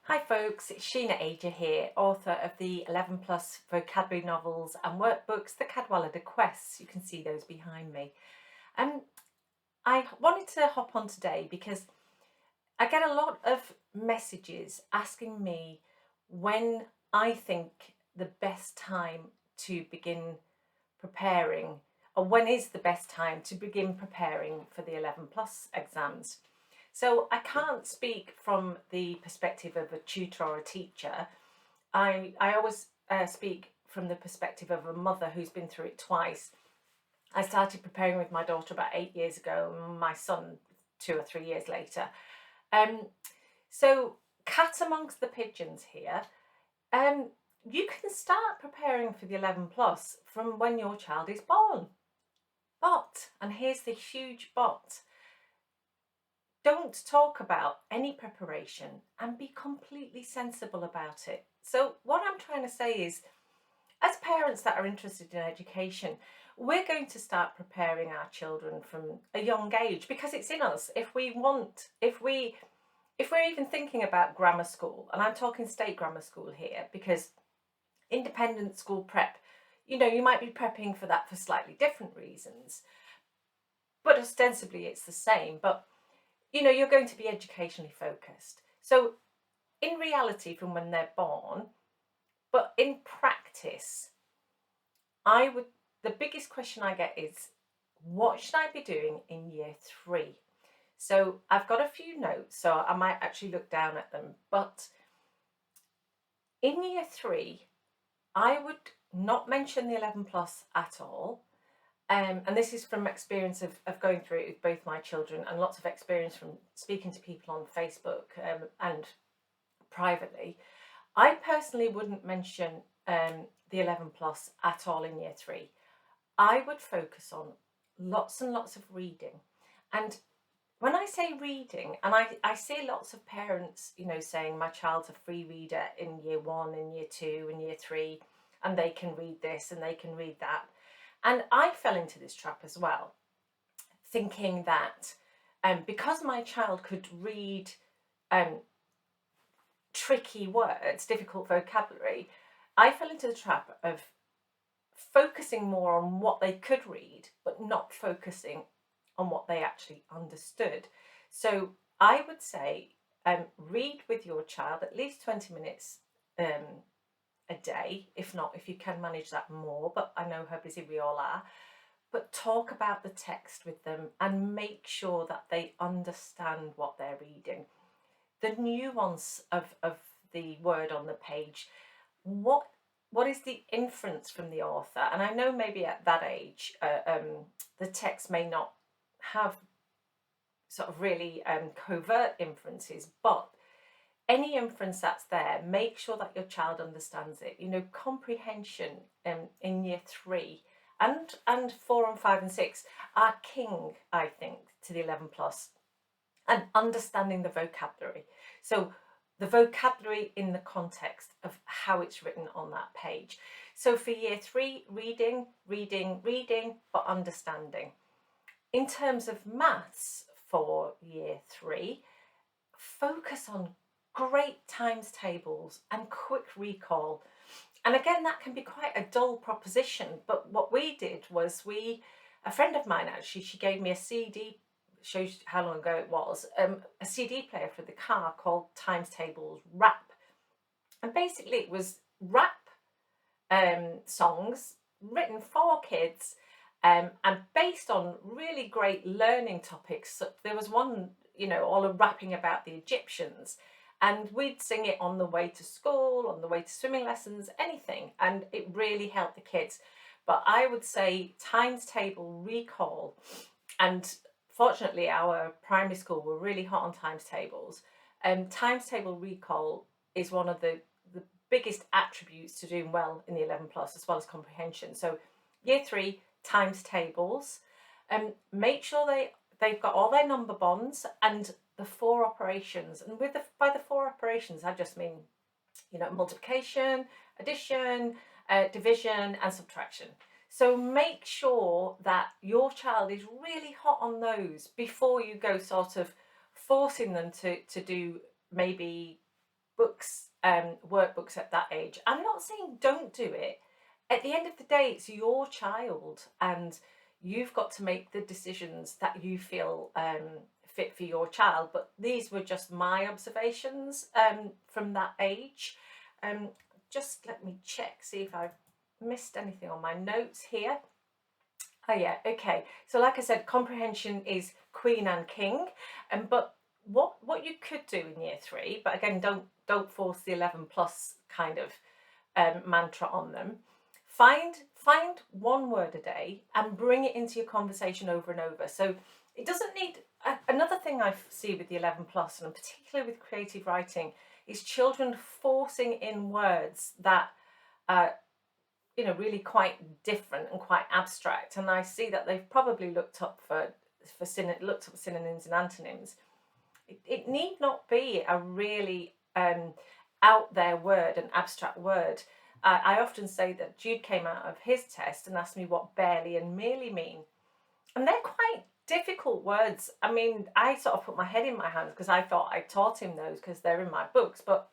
Hi folks, it's S.L.Ager here, author of the 11 plus vocabulary novels and workbooks, The Cadwallader Quests. You can see those behind me. I wanted to hop on today because I get a lot of messages asking me when I think the best time to begin preparing, or when is the best time to begin preparing for the 11 plus exams. So I can't speak from the perspective of a tutor or a teacher. I always speak from the perspective of a mother who's been through it twice. I started preparing with my daughter about 8 years ago, and my son 2 or 3 years later. Um, so cat amongst the pigeons here. You can start preparing for the 11 plus from when your child is born. But, and here's the huge but, don't talk about any preparation and be completely sensible about it. So what I'm trying to say is, as parents that are interested in education, we're going to start preparing our children from a young age because it's in us. If we're even thinking about grammar school, and I'm talking state grammar school here, because independent school prep, you might be prepping for that for slightly different reasons, but ostensibly it's the same. But you're going to be educationally focused. So in reality, from when they're born, but in practice, the biggest question I get is, what should I be doing in year 3? So I've got a few notes, so I might actually look down at them. But in year 3, I would not mention the 11 plus at all. And this is from experience of going through it with both my children, and lots of experience from speaking to people on Facebook and privately. I personally wouldn't mention the 11 plus at all in year 3. I would focus on lots and lots of reading. And when I say reading, and I see lots of parents, saying my child's a free reader in year 1, in year 2, in year 3, and they can read this and they can read that. And I fell into this trap as well, thinking that because my child could read tricky words, difficult vocabulary, I fell into the trap of focusing more on what they could read, but not focusing on what they actually understood. So I would say read with your child at least 20 minutes a day, if not, if you can manage that, more, but I know how busy we all are. But talk about the text with them and make sure that they understand what they're reading. The nuance of the word on the page. What is the inference from the author? And I know maybe at that age, the text may not have sort of really covert inferences, but any inference that's there, make sure that your child understands it. Comprehension in year 3 and 4 and 5 and 6 are king, I think, to the 11 plus, and understanding the vocabulary. So the vocabulary in the context of how it's written on that page. So for year 3, reading, reading, reading, but understanding. In terms of maths for year 3, focus on great times tables and quick recall. And again, that can be quite a dull proposition, but what we did was a friend of mine actually, she gave me a CD, shows how long ago it was, a CD player for the car called Times Tables Rap. And basically it was rap songs written for kids and based on really great learning topics. So there was one, all rapping about the Egyptians, and we'd sing it on the way to school, on the way to swimming lessons, anything, and it really helped the kids. But I would say times table recall, and fortunately our primary school were really hot on times tables. Times table recall is one of the biggest attributes to doing well in the 11 plus, as well as comprehension. So year 3, times tables, make sure they've got all their number bonds and the 4 operations. And by the 4 operations, I just mean, multiplication, addition, division, and subtraction. So make sure that your child is really hot on those before you go sort of forcing them to do maybe books, workbooks at that age. I'm not saying don't do it. At the end of the day, it's your child, and you've got to make the decisions that you feel fit for your child. But these were just my observations from that age. Um, just let me check, see if I've missed anything on my notes here. Oh yeah, okay. So like I said, comprehension is queen and king, and but what you could do in year three, but again, don't force the 11 plus kind of mantra on them. Find one word a day and bring it into your conversation over and over. So it doesn't need another thing I see with the 11 plus, and particularly with creative writing, is children forcing in words that really quite different and quite abstract. And I see that they've probably looked up synonyms and antonyms. It need not be a really out there word, an abstract word. I often say that Jude came out of his test and asked me what barely and merely mean, and they're quite difficult words. I mean, I sort of put my head in my hands because I thought I taught him those because they're in my books, but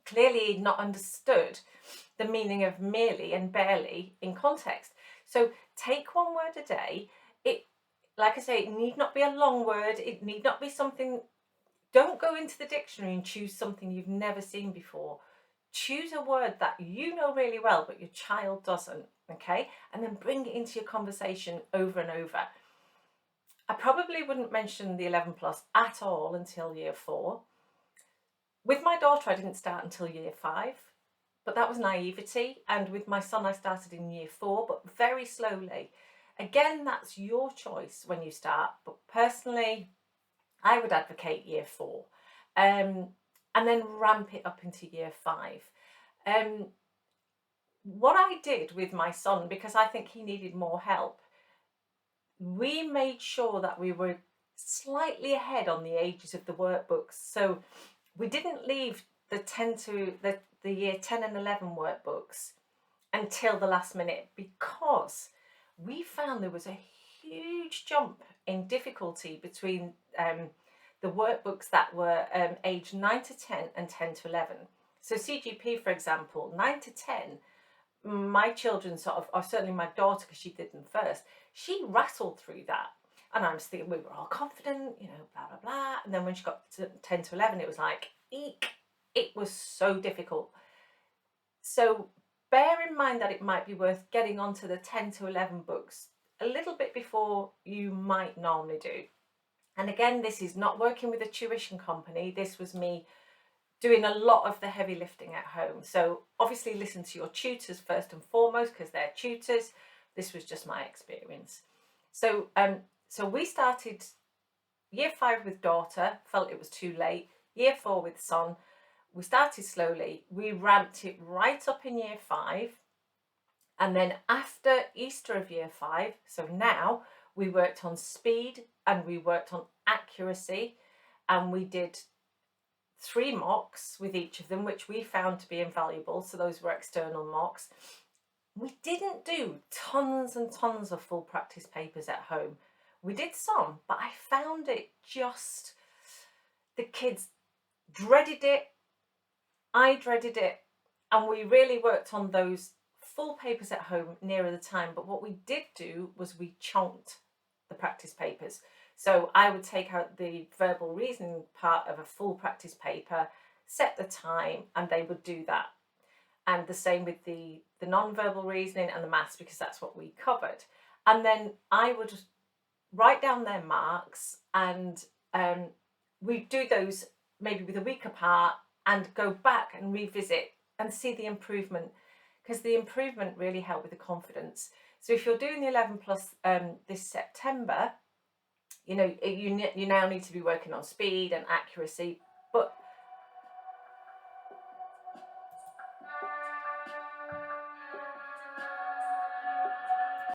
clearly he'd not understood the meaning of merely and barely in context. So take one word a day. It, like I say, it need not be a long word. It need not be something. Don't go into the dictionary and choose something you've never seen before. Choose a word that you know really well, but your child doesn't, okay? And then bring it into your conversation over and over. I probably wouldn't mention the 11 plus at all until year 4. With my daughter, I didn't start until year 5, but that was naivety. And with my son, I started in year 4, but very slowly. Again, that's your choice when you start, but personally, I would advocate year 4, and then ramp it up into year 5. What I did with my son, because I think he needed more help, we made sure that we were slightly ahead on the ages of the workbooks. So we didn't leave the year 10 and 11 workbooks until the last minute, because we found there was a huge jump in difficulty between the workbooks that were aged 9 to 10 and 10 to 11. So CGP, for example, 9 to 10, my children sort of, or certainly my daughter, because she did them first, she rattled through that. And I was thinking, we were all confident, blah, blah, blah. And then when she got to 10 to 11, it was like, eek, it was so difficult. So bear in mind that it might be worth getting onto the 10 to 11 books a little bit before you might normally do. And again, this is not working with a tuition company. This was me doing a lot of the heavy lifting at home. So obviously listen to your tutors first and foremost, because they're tutors. This was just my experience. So we started year 5 with daughter, felt it was too late. Year 4 with son, we started slowly. We ramped it right up in year 5. And then after Easter of year 5, so now we worked on speed and we worked on accuracy, and we did 3 mocks with each of them, which we found to be invaluable. So those were external mocks. We didn't do tons and tons of full practice papers at home. We did some, but I found it just, the kids dreaded it. I dreaded it. And we really worked on those full papers at home nearer the time. But what we did do was we chonked the practice papers. So I would take out the verbal reasoning part of a full practice paper, set the time, and they would do that. And the same with the non-verbal reasoning and the maths, because that's what we covered. And then I would write down their marks, and we'd do those maybe with a week apart and go back and revisit and see the improvement, because the improvement really helped with the confidence. So if you're doing the 11 plus this September, you now need to be working on speed and accuracy,